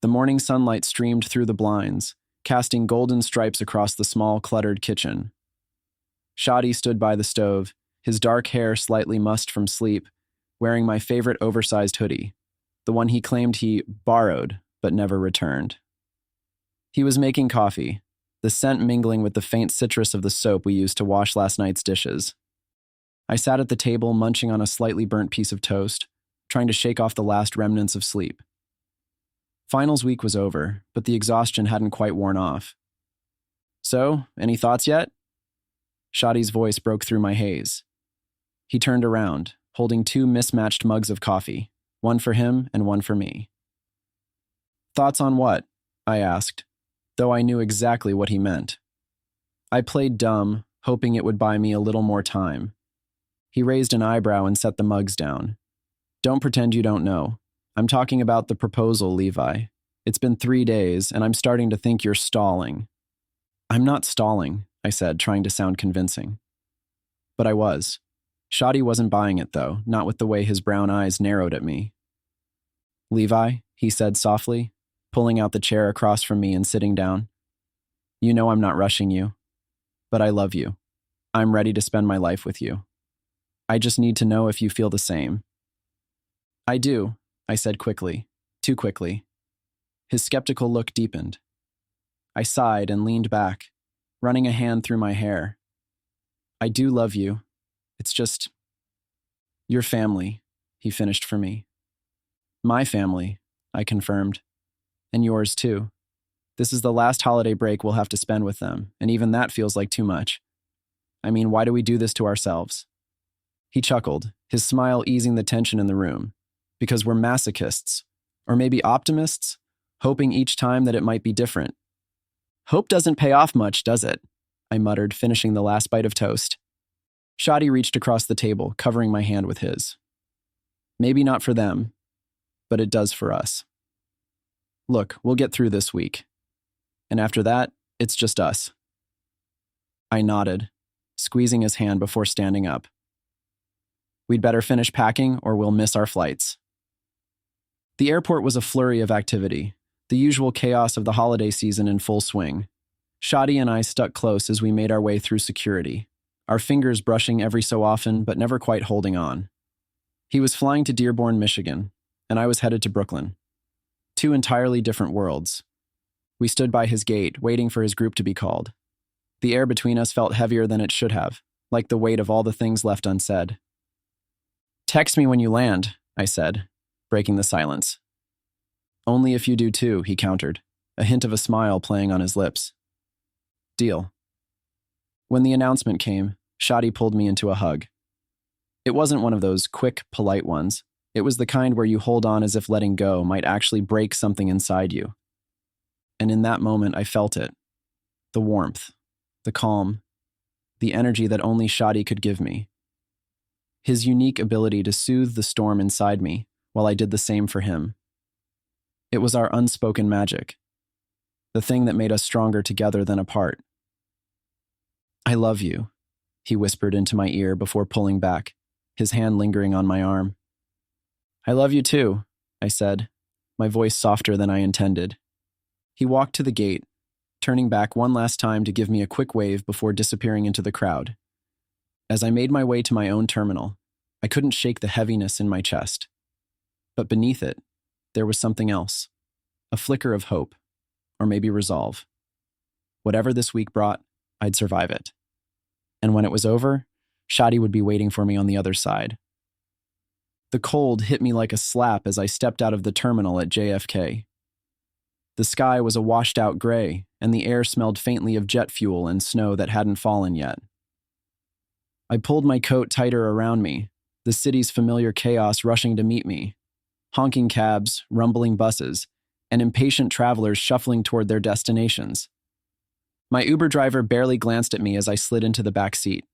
The morning sunlight streamed through the blinds, casting golden stripes across the small, cluttered kitchen. Shadi stood by the stove, his dark hair slightly mussed from sleep, wearing my favorite oversized hoodie, the one he claimed he borrowed but never returned. He was making coffee, the scent mingling with the faint citrus of the soap we used to wash last night's dishes. I sat at the table munching on a slightly burnt piece of toast, trying to shake off the last remnants of sleep. Finals week was over, but the exhaustion hadn't quite worn off. "So, any thoughts yet?" Shadi's voice broke through my haze. He turned around, holding two mismatched mugs of coffee, one for him and one for me. "Thoughts on what?" I asked, though I knew exactly what he meant. I played dumb, hoping it would buy me a little more time. He raised an eyebrow and set the mugs down. "Don't pretend you don't know. I'm talking about the proposal, Levi. It's been 3 days, and I'm starting to think you're stalling." "I'm not stalling," I said, trying to sound convincing. But I was. Shadi wasn't buying it, though, not with the way his brown eyes narrowed at me. "Levi," he said softly, pulling out the chair across from me and sitting down. "You know I'm not rushing you, but I love you. I'm ready to spend my life with you. I just need to know if you feel the same." "I do," I said quickly, too quickly. His skeptical look deepened. I sighed and leaned back, running a hand through my hair. "I do love you. It's just your family," he finished for me. "My family," I confirmed. "And yours too. This is the last holiday break we'll have to spend with them, and even that feels like too much. I mean, why do we do this to ourselves?" He chuckled, his smile easing the tension in the room. "Because we're masochists, or maybe optimists, hoping each time that it might be different." "Hope doesn't pay off much, does it?" I muttered, finishing the last bite of toast. Shadi reached across the table, covering my hand with his. "Maybe not for them, but it does for us. Look, we'll get through this week. And after that, it's just us." I nodded, squeezing his hand before standing up. "We'd better finish packing or we'll miss our flights." The airport was a flurry of activity, the usual chaos of the holiday season in full swing. Shadi and I stuck close as we made our way through security, our fingers brushing every so often but never quite holding on. He was flying to Dearborn, Michigan, and I was headed to Brooklyn. Two entirely different worlds. We stood by his gate, waiting for his group to be called. The air between us felt heavier than it should have, like the weight of all the things left unsaid. "Text me when you land," I said, breaking the silence. "Only if you do too," he countered, a hint of a smile playing on his lips. "Deal." When the announcement came, Shadi pulled me into a hug. It wasn't one of those quick, polite ones. It was the kind where you hold on as if letting go might actually break something inside you. And in that moment, I felt it. The warmth, the calm, the energy that only Shadi could give me. His unique ability to soothe the storm inside me while I did the same for him. It was our unspoken magic, the thing that made us stronger together than apart. "I love you," he whispered into my ear before pulling back, his hand lingering on my arm. "I love you too," I said, my voice softer than I intended. He walked to the gate, turning back one last time to give me a quick wave before disappearing into the crowd. As I made my way to my own terminal, I couldn't shake the heaviness in my chest. But beneath it, there was something else, a flicker of hope, or maybe resolve. Whatever this week brought, I'd survive it. And when it was over, Shadi would be waiting for me on the other side. The cold hit me like a slap as I stepped out of the terminal at JFK. The sky was a washed-out gray, and the air smelled faintly of jet fuel and snow that hadn't fallen yet. I pulled my coat tighter around me, the city's familiar chaos rushing to meet me. Honking cabs, rumbling buses, and impatient travelers shuffling toward their destinations. My Uber driver barely glanced at me as I slid into the back seat.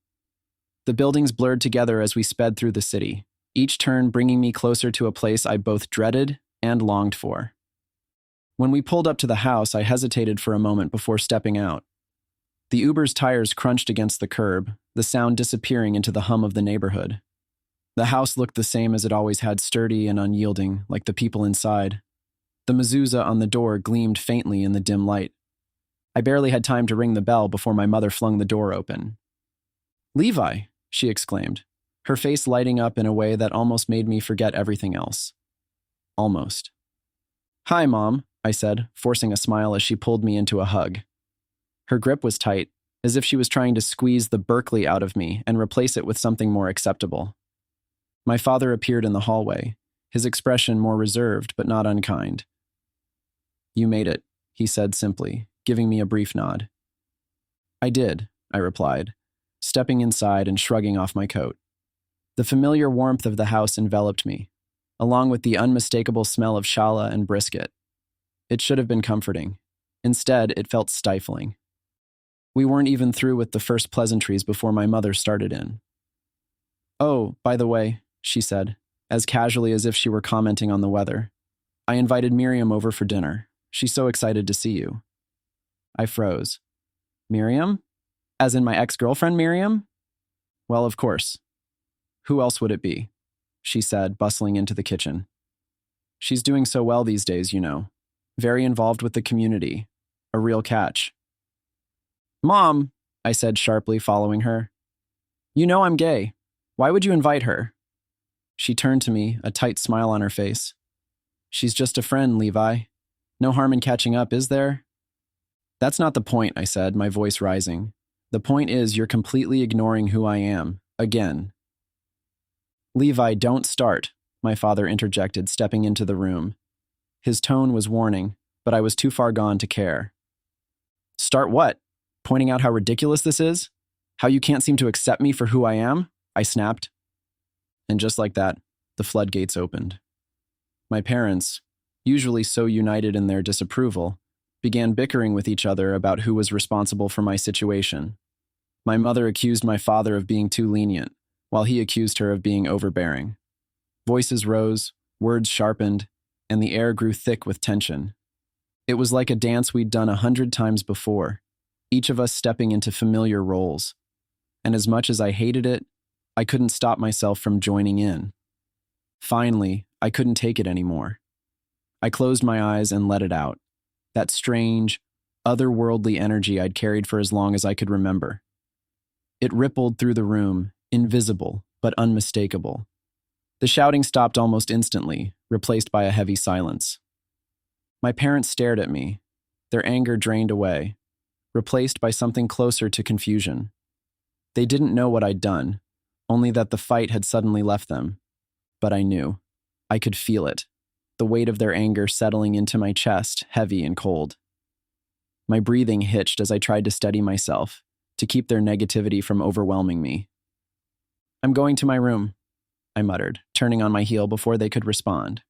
The buildings blurred together as we sped through the city, each turn bringing me closer to a place I both dreaded and longed for. When we pulled up to the house, I hesitated for a moment before stepping out. The Uber's tires crunched against the curb, the sound disappearing into the hum of the neighborhood. The house looked the same as it always had, sturdy and unyielding, like the people inside. The mezuzah on the door gleamed faintly in the dim light. I barely had time to ring the bell before my mother flung the door open. "Levi!" she exclaimed, her face lighting up in a way that almost made me forget everything else. Almost. "Hi, Mom," I said, forcing a smile as she pulled me into a hug. Her grip was tight, as if she was trying to squeeze the Berkeley out of me and replace it with something more acceptable. My father appeared in the hallway, his expression more reserved but not unkind. "You made it," he said simply, giving me a brief nod. "I did," I replied, stepping inside and shrugging off my coat. The familiar warmth of the house enveloped me, along with the unmistakable smell of challah and brisket. It should have been comforting. Instead, it felt stifling. We weren't even through with the first pleasantries before my mother started in. "Oh, by the way," she said, as casually as if she were commenting on the weather, "I invited Miriam over for dinner. She's so excited to see you." I froze. "Miriam? As in my ex-girlfriend Miriam?" "Well, of course. Who else would it be?" she said, bustling into the kitchen. "She's doing so well these days, you know. Very involved with the community. A real catch." "Mom," I said sharply, following her. "You know I'm gay. Why would you invite her?" She turned to me, a tight smile on her face. "She's just a friend, Levi. No harm in catching up, is there?" "That's not the point," I said, my voice rising. "The point is you're completely ignoring who I am, again." "Levi, don't start," my father interjected, stepping into the room. His tone was warning, but I was too far gone to care. "Start what? Pointing out how ridiculous this is? How you can't seem to accept me for who I am?" I snapped. And just like that, the floodgates opened. My parents, usually so united in their disapproval, began bickering with each other about who was responsible for my situation. My mother accused my father of being too lenient, while he accused her of being overbearing. Voices rose, words sharpened, and the air grew thick with tension. It was like a dance we'd done 100 times before, each of us stepping into familiar roles. And as much as I hated it, I couldn't stop myself from joining in. Finally, I couldn't take it anymore. I closed my eyes and let it out. That strange, otherworldly energy I'd carried for as long as I could remember. It rippled through the room, invisible but unmistakable. The shouting stopped almost instantly, replaced by a heavy silence. My parents stared at me, their anger drained away, replaced by something closer to confusion. They didn't know what I'd done, only that the fight had suddenly left them. But I knew. I could feel it, the weight of their anger settling into my chest, heavy and cold. My breathing hitched as I tried to steady myself, to keep their negativity from overwhelming me. "I'm going to my room," I muttered, turning on my heel before they could respond.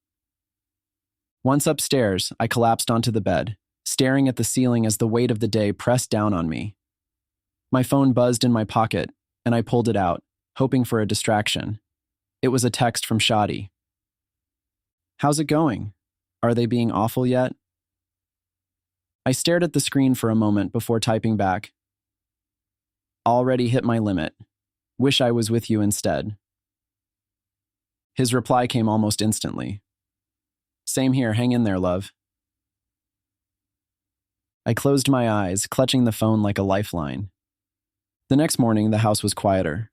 Once upstairs, I collapsed onto the bed, staring at the ceiling as the weight of the day pressed down on me. My phone buzzed in my pocket, and I pulled it out, hoping for a distraction. It was a text from Shadi. "How's it going? Are they being awful yet?" I stared at the screen for a moment before typing back. "Already hit my limit. Wish I was with you instead." His reply came almost instantly. "Same here, hang in there, love." I closed my eyes, clutching the phone like a lifeline. The next morning, the house was quieter.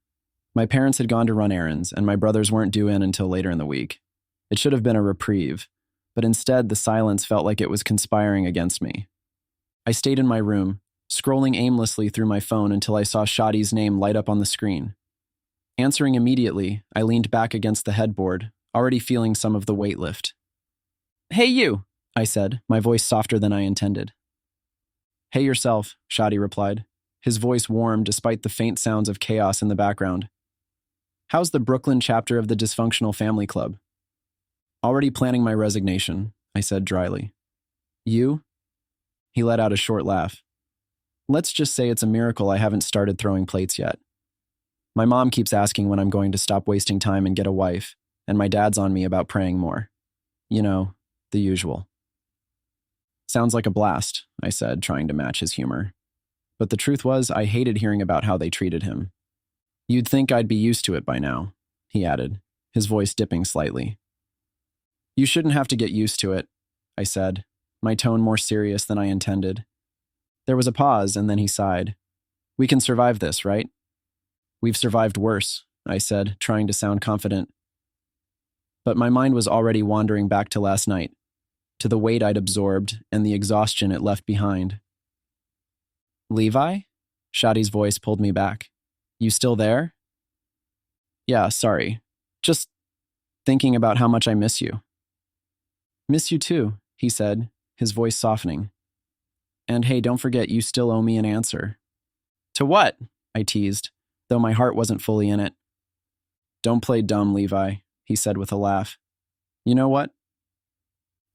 My parents had gone to run errands, and my brothers weren't due in until later in the week. It should have been a reprieve, but instead the silence felt like it was conspiring against me. I stayed in my room, scrolling aimlessly through my phone until I saw Shadi's name light up on the screen. Answering immediately, I leaned back against the headboard, already feeling some of the weight lift. "Hey you," I said, my voice softer than I intended. "Hey yourself," Shadi replied, his voice warm despite the faint sounds of chaos in the background. "How's the Brooklyn chapter of the Dysfunctional Family Club?" "Already planning my resignation," I said dryly. "You?" He let out a short laugh. "Let's just say it's a miracle I haven't started throwing plates yet. My mom keeps asking when I'm going to stop wasting time and get a wife, and my dad's on me about praying more. You know, the usual." "Sounds like a blast," I said, trying to match his humor. But the truth was, I hated hearing about how they treated him. "You'd think I'd be used to it by now," he added, his voice dipping slightly. "You shouldn't have to get used to it. I said, my tone more serious than I intended. There was a pause, and then he sighed. We can survive this, right? We've survived worse, I said, trying to sound confident. But my mind was already wandering back to last night, to the weight I'd absorbed and the exhaustion it left behind. Levi? Shadi's voice pulled me back. You still there? Yeah, sorry. Just thinking about how much I miss you. Miss you too, he said, his voice softening. And hey, don't forget you still owe me an answer. To what? I teased, though my heart wasn't fully in it. Don't play dumb, Levi, he said with a laugh. You know what?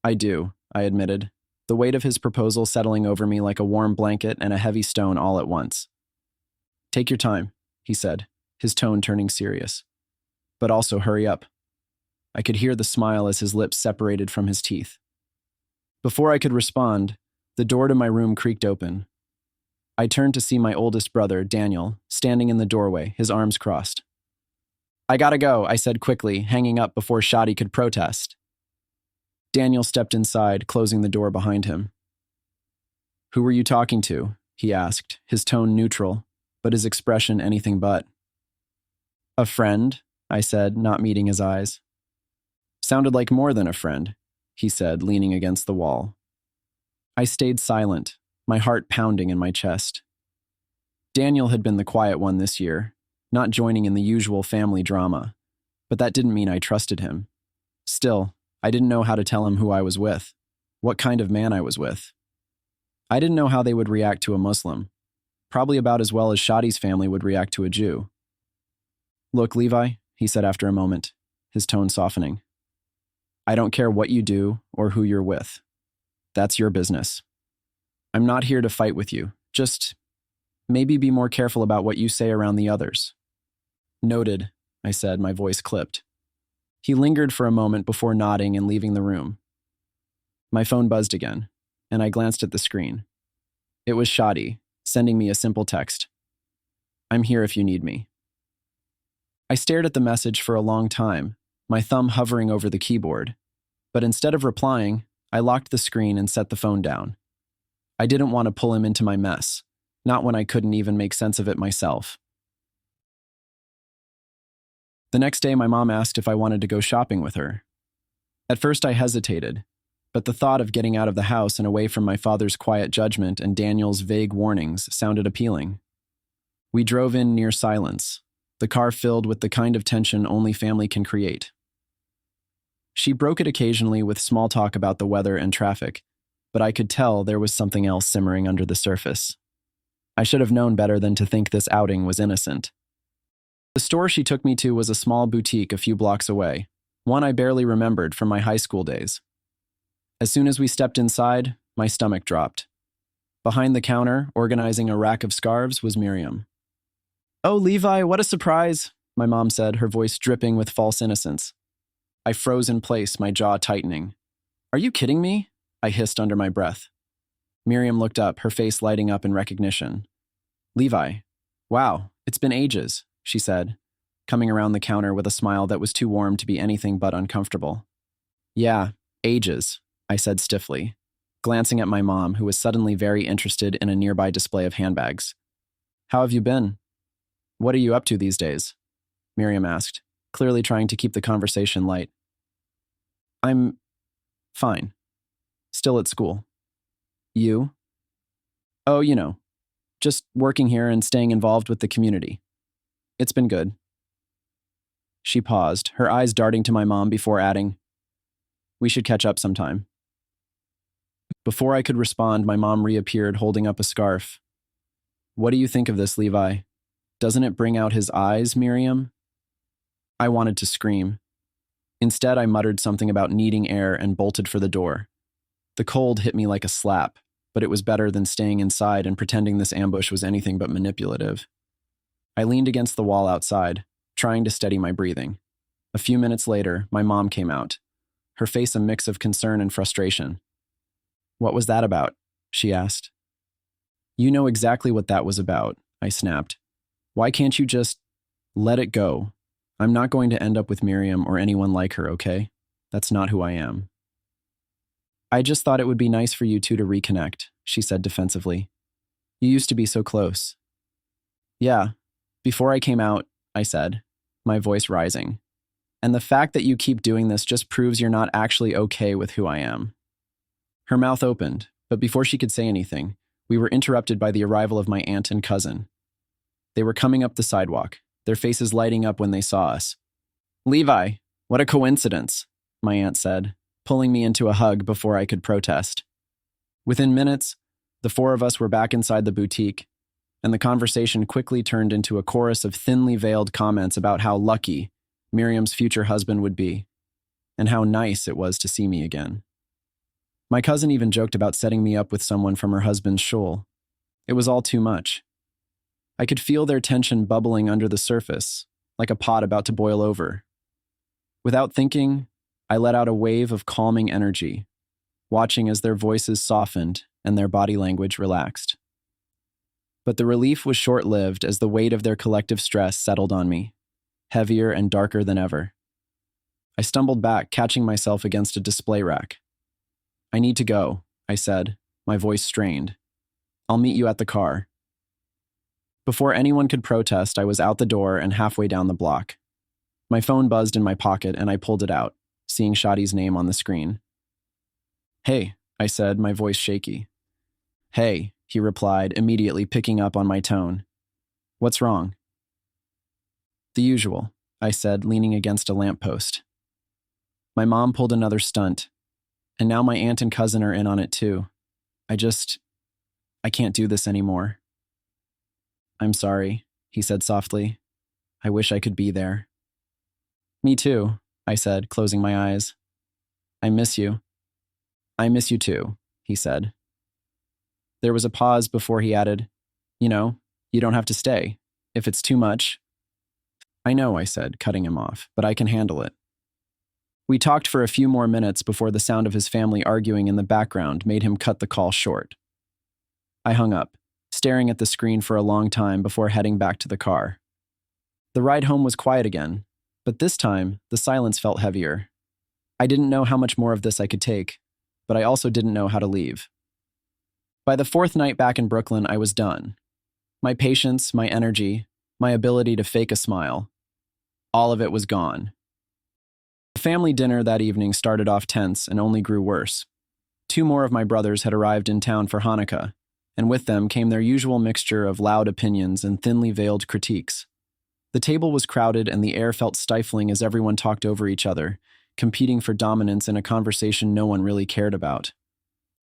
I do, I admitted, the weight of his proposal settling over me like a warm blanket and a heavy stone all at once. Take your time, he said, his tone turning serious. But also hurry up. I could hear the smile as his lips separated from his teeth. Before I could respond, the door to my room creaked open. I turned to see my oldest brother, Daniel, standing in the doorway, his arms crossed. I gotta go, I said quickly, hanging up before Shadi could protest. Daniel stepped inside, closing the door behind him. Who were you talking to? He asked, his tone neutral, but his expression anything but. A friend, I said, not meeting his eyes. Sounded like more than a friend, he said, leaning against the wall. I stayed silent, my heart pounding in my chest. Daniel had been the quiet one this year, not joining in the usual family drama, but that didn't mean I trusted him. Still, I didn't know how to tell him who I was with, what kind of man I was with. I didn't know how they would react to a Muslim, probably about as well as Shadi's family would react to a Jew. Look, Levi, he said after a moment, his tone softening. I don't care what you do or who you're with. That's your business. I'm not here to fight with you. Just maybe be more careful about what you say around the others. Noted, I said, my voice clipped. He lingered for a moment before nodding and leaving the room. My phone buzzed again, and I glanced at the screen. It was Shadi, sending me a simple text. I'm here if you need me. I stared at the message for a long time, my thumb hovering over the keyboard, but instead of replying, I locked the screen and set the phone down. I didn't want to pull him into my mess, not when I couldn't even make sense of it myself. The next day, my mom asked if I wanted to go shopping with her. At first, I hesitated, but the thought of getting out of the house and away from my father's quiet judgment and Daniel's vague warnings sounded appealing. We drove in near silence, the car filled with the kind of tension only family can create. She broke it occasionally with small talk about the weather and traffic, but I could tell there was something else simmering under the surface. I should have known better than to think this outing was innocent. The store she took me to was a small boutique a few blocks away, one I barely remembered from my high school days. As soon as we stepped inside, my stomach dropped. Behind the counter, organizing a rack of scarves, was Miriam. Oh, Levi, what a surprise, my mom said, her voice dripping with false innocence. I froze in place, my jaw tightening. Are you kidding me? I hissed under my breath. Miriam looked up, her face lighting up in recognition. Levi, wow, it's been ages, she said, coming around the counter with a smile that was too warm to be anything but uncomfortable. Yeah, ages, I said stiffly, glancing at my mom, who was suddenly very interested in a nearby display of handbags. How have you been? What are you up to these days? Miriam asked, clearly trying to keep the conversation light. I'm fine. Still at school. You? Oh, you know, just working here and staying involved with the community. It's been good. She paused, her eyes darting to my mom before adding, we should catch up sometime. Before I could respond, my mom reappeared holding up a scarf. What do you think of this, Levi? Doesn't it bring out his eyes, Miriam? I wanted to scream. Instead, I muttered something about needing air and bolted for the door. The cold hit me like a slap, but it was better than staying inside and pretending this ambush was anything but manipulative. I leaned against the wall outside, trying to steady my breathing. A few minutes later, my mom came out, her face a mix of concern and frustration. What was that about? She asked. You know exactly what that was about, I snapped. Why can't you just let it go? I'm not going to end up with Miriam or anyone like her, okay? That's not who I am. I just thought it would be nice for you two to reconnect, she said defensively. You used to be so close. Yeah, before I came out, I said, my voice rising. And the fact that you keep doing this just proves you're not actually okay with who I am. Her mouth opened, but before she could say anything, we were interrupted by the arrival of my aunt and cousin. They were coming up the sidewalk, their faces lighting up when they saw us. Levi, what a coincidence, my aunt said, pulling me into a hug before I could protest. Within minutes, the four of us were back inside the boutique, and the conversation quickly turned into a chorus of thinly veiled comments about how lucky Miriam's future husband would be, and how nice it was to see me again. My cousin even joked about setting me up with someone from her husband's shul. It was all too much. I could feel their tension bubbling under the surface, like a pot about to boil over. Without thinking, I let out a wave of calming energy, watching as their voices softened and their body language relaxed. But the relief was short-lived as the weight of their collective stress settled on me, heavier and darker than ever. I stumbled back, catching myself against a display rack. I need to go, I said, my voice strained. I'll meet you at the car. Before anyone could protest, I was out the door and halfway down the block. My phone buzzed in my pocket and I pulled it out, seeing Shadi's name on the screen. Hey, I said, my voice shaky. Hey, he replied, immediately picking up on my tone. What's wrong? The usual, I said, leaning against a lamppost. My mom pulled another stunt, and now my aunt and cousin are in on it too. I can't do this anymore. I'm sorry, he said softly. I wish I could be there. Me too, I said, closing my eyes. I miss you. I miss you too, he said. There was a pause before he added, you don't have to stay. If it's too much. I know, I said, cutting him off, but I can handle it. We talked for a few more minutes before the sound of his family arguing in the background made him cut the call short. I hung up, staring at the screen for a long time before heading back to the car. The ride home was quiet again, but this time, the silence felt heavier. I didn't know how much more of this I could take, but I also didn't know how to leave. By the fourth night back in Brooklyn, I was done. My patience, my energy, my ability to fake a smile, all of it was gone. The family dinner that evening started off tense and only grew worse. 2 more of my brothers had arrived in town for Hanukkah, and with them came their usual mixture of loud opinions and thinly veiled critiques. The table was crowded and the air felt stifling as everyone talked over each other, competing for dominance in a conversation no one really cared about.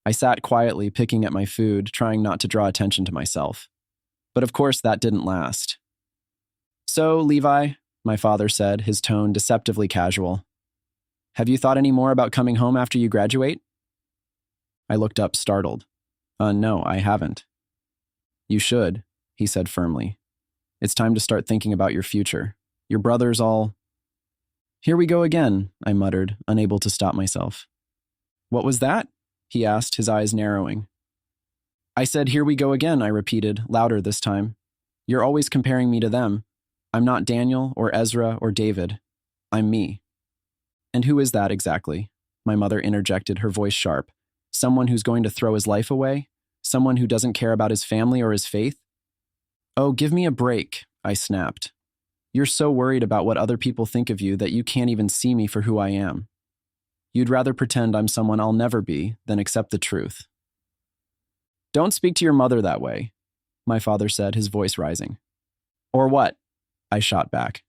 I sat quietly, picking at my food, trying not to draw attention to myself. But of course that didn't last. So, Levi, my father said, his tone deceptively casual. Have you thought any more about coming home after you graduate? I looked up, startled. No, I haven't. You should, he said firmly. It's time to start thinking about your future. Your brothers all... Here we go again, I muttered, unable to stop myself. What was that? He asked, his eyes narrowing. I said, here we go again, I repeated, louder this time. You're always comparing me to them. I'm not Daniel or Ezra or David. I'm me. And who is that exactly? My mother interjected, her voice sharp. Someone who's going to throw his life away? Someone who doesn't care about his family or his faith? Oh, give me a break, I snapped. You're so worried about what other people think of you that you can't even see me for who I am. You'd rather pretend I'm someone I'll never be than accept the truth. Don't speak to your mother that way, my father said, his voice rising. Or what? I shot back.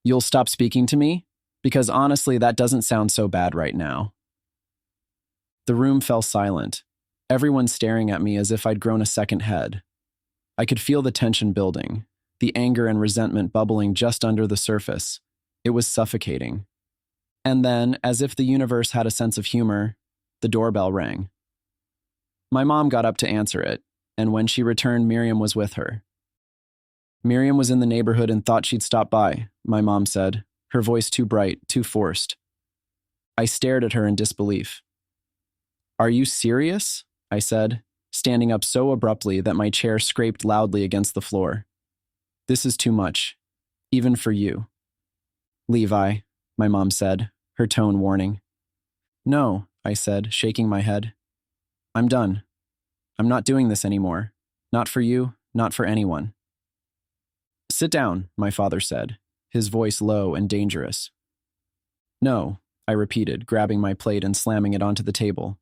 You'll stop speaking to me? Because honestly, that doesn't sound so bad right now. The room fell silent, everyone staring at me as if I'd grown a second head. I could feel the tension building, the anger and resentment bubbling just under the surface. It was suffocating. And then, as if the universe had a sense of humor, the doorbell rang. My mom got up to answer it, and when she returned, Miriam was with her. Miriam was in the neighborhood and thought she'd stop by, my mom said, her voice too bright, too forced. I stared at her in disbelief. Are you serious? I said, standing up so abruptly that my chair scraped loudly against the floor. This is too much, even for you. Levi, my mom said, her tone warning. No, I said, shaking my head. I'm done. I'm not doing this anymore. Not for you, not for anyone. Sit down, my father said, his voice low and dangerous. No, I repeated, grabbing my plate and slamming it onto the table.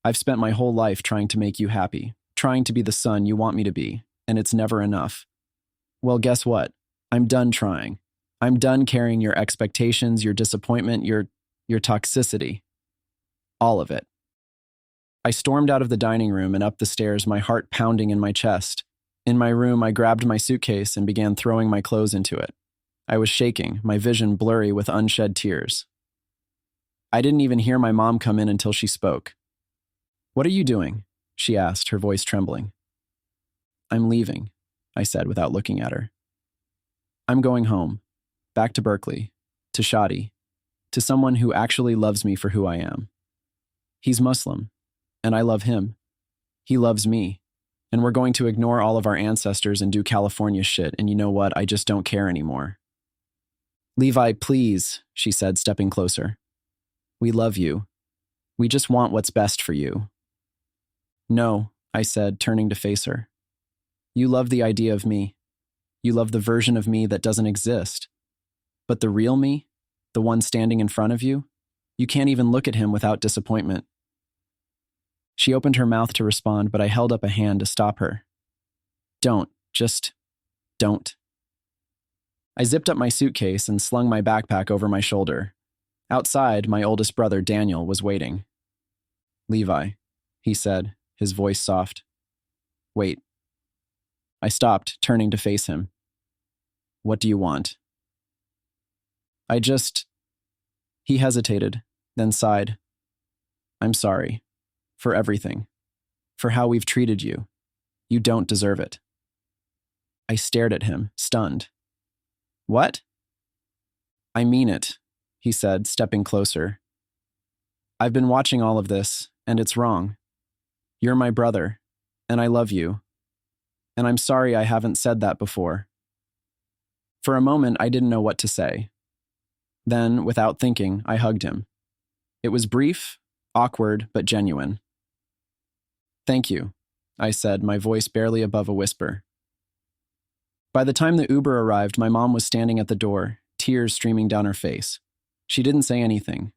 I've spent my whole life trying to make you happy, trying to be the son you want me to be, and it's never enough. Well, guess what? I'm done trying. I'm done carrying your expectations, your disappointment, your toxicity. All of it. I stormed out of the dining room and up the stairs, my heart pounding in my chest. In my room, I grabbed my suitcase and began throwing my clothes into it. I was shaking, my vision blurry with unshed tears. I didn't even hear my mom come in until she spoke. What are you doing? She asked, her voice trembling. I'm leaving, I said without looking at her. I'm going home, back to Berkeley, to Shadi, to someone who actually loves me for who I am. He's Muslim, and I love him. He loves me, and we're going to ignore all of our ancestors and do California shit, and you know what? I just don't care anymore. Levi, please, she said, stepping closer. We love you. We just want what's best for you. No, I said, turning to face her. You love the idea of me. You love the version of me that doesn't exist. But the real me, the one standing in front of you, you can't even look at him without disappointment. She opened her mouth to respond, but I held up a hand to stop her. Don't, just don't. I zipped up my suitcase and slung my backpack over my shoulder. Outside, my oldest brother, Daniel, was waiting. Levi, he said, his voice soft. Wait. I stopped, turning to face him. What do you want? He hesitated, then sighed. I'm sorry. For everything. For how we've treated you. You don't deserve it. I stared at him, stunned. What? I mean it, he said, stepping closer. I've been watching all of this, and it's wrong. You're my brother, and I love you. And I'm sorry I haven't said that before. For a moment, I didn't know what to say. Then, without thinking, I hugged him. It was brief, awkward, but genuine. Thank you, I said, my voice barely above a whisper. By the time the Uber arrived, my mom was standing at the door, tears streaming down her face. She didn't say anything,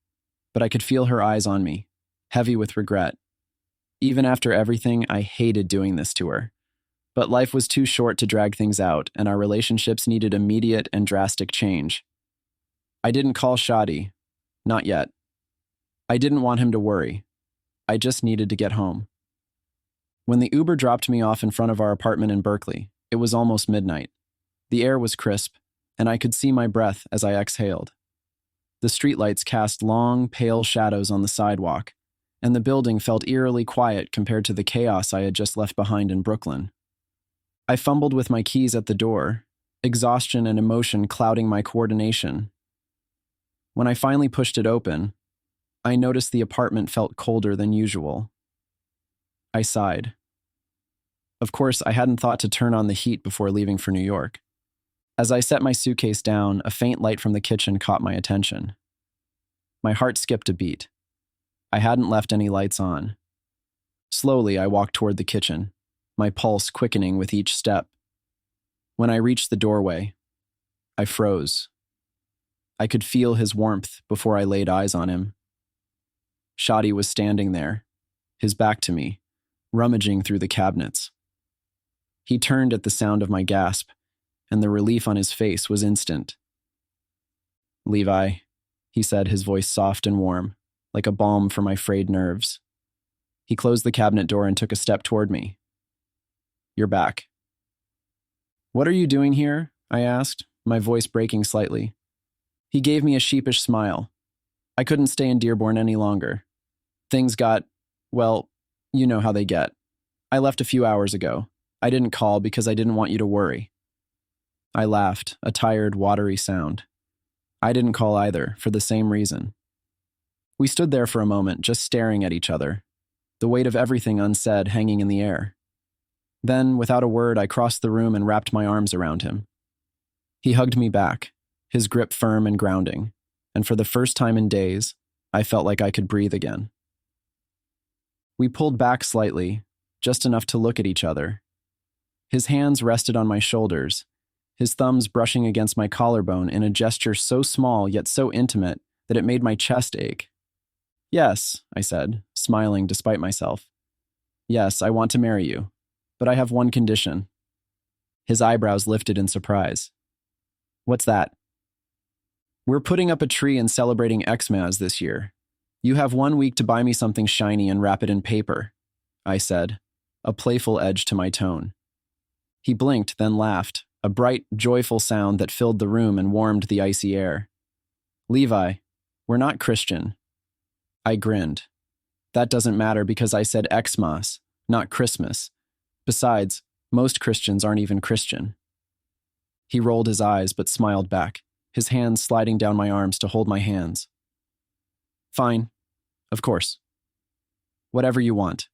but I could feel her eyes on me, heavy with regret. Even after everything, I hated doing this to her. But life was too short to drag things out, and our relationships needed immediate and drastic change. I didn't call Shadi. Not yet. I didn't want him to worry. I just needed to get home. When the Uber dropped me off in front of our apartment in Berkeley, it was almost midnight. The air was crisp, and I could see my breath as I exhaled. The streetlights cast long, pale shadows on the sidewalk, and the building felt eerily quiet compared to the chaos I had just left behind in Brooklyn. I fumbled with my keys at the door, exhaustion and emotion clouding my coordination. When I finally pushed it open, I noticed the apartment felt colder than usual. I sighed. Of course, I hadn't thought to turn on the heat before leaving for New York. As I set my suitcase down, a faint light from the kitchen caught my attention. My heart skipped a beat. I hadn't left any lights on. Slowly, I walked toward the kitchen, my pulse quickening with each step. When I reached the doorway, I froze. I could feel his warmth before I laid eyes on him. Shadi was standing there, his back to me, rummaging through the cabinets. He turned at the sound of my gasp, and the relief on his face was instant. Levi, he said, his voice soft and warm, like a balm for my frayed nerves. He closed the cabinet door and took a step toward me. You're back. What are you doing here? I asked, my voice breaking slightly. He gave me a sheepish smile. I couldn't stay in Dearborn any longer. Things got, well, you know how they get. I left a few hours ago. I didn't call because I didn't want you to worry. I laughed, a tired, watery sound. I didn't call either, for the same reason. We stood there for a moment, just staring at each other, the weight of everything unsaid hanging in the air. Then, without a word, I crossed the room and wrapped my arms around him. He hugged me back, his grip firm and grounding, and for the first time in days, I felt like I could breathe again. We pulled back slightly, just enough to look at each other. His hands rested on my shoulders, his thumbs brushing against my collarbone in a gesture so small yet so intimate that it made my chest ache. "Yes," I said, smiling despite myself. "Yes, I want to marry you, but I have one condition." His eyebrows lifted in surprise. "What's that?" "We're putting up a tree and celebrating Xmas this year. You have 1 week to buy me something shiny and wrap it in paper," I said, a playful edge to my tone. He blinked, then laughed, a bright, joyful sound that filled the room and warmed the icy air. "Levi, we're not Christian." I grinned. "That doesn't matter because I said Xmas, not Christmas. Besides, most Christians aren't even Christian." He rolled his eyes but smiled back, his hands sliding down my arms to hold my hands. "Fine. Of course. Whatever you want."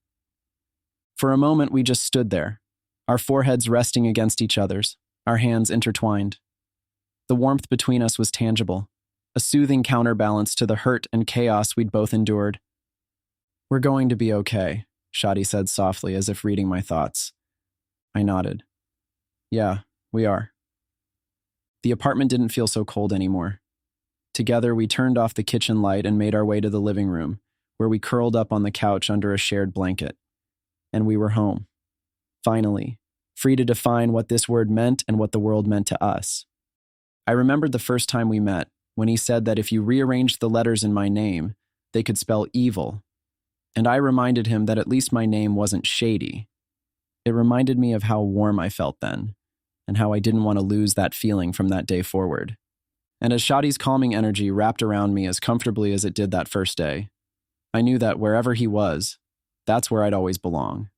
For a moment, we just stood there, our foreheads resting against each other's, our hands intertwined. The warmth between us was tangible, a soothing counterbalance to the hurt and chaos we'd both endured. "We're going to be okay," Shadi said softly, as if reading my thoughts. I nodded. "Yeah, we are." The apartment didn't feel so cold anymore. Together, we turned off the kitchen light and made our way to the living room, where we curled up on the couch under a shared blanket. And we were home. Finally, free to define what this word meant and what the world meant to us. I remembered the first time we met, when he said that if you rearranged the letters in my name, they could spell evil. And I reminded him that at least my name wasn't shady. It reminded me of how warm I felt then, and how I didn't want to lose that feeling from that day forward. And as Shadi's calming energy wrapped around me as comfortably as it did that first day, I knew that wherever he was, that's where I'd always belong.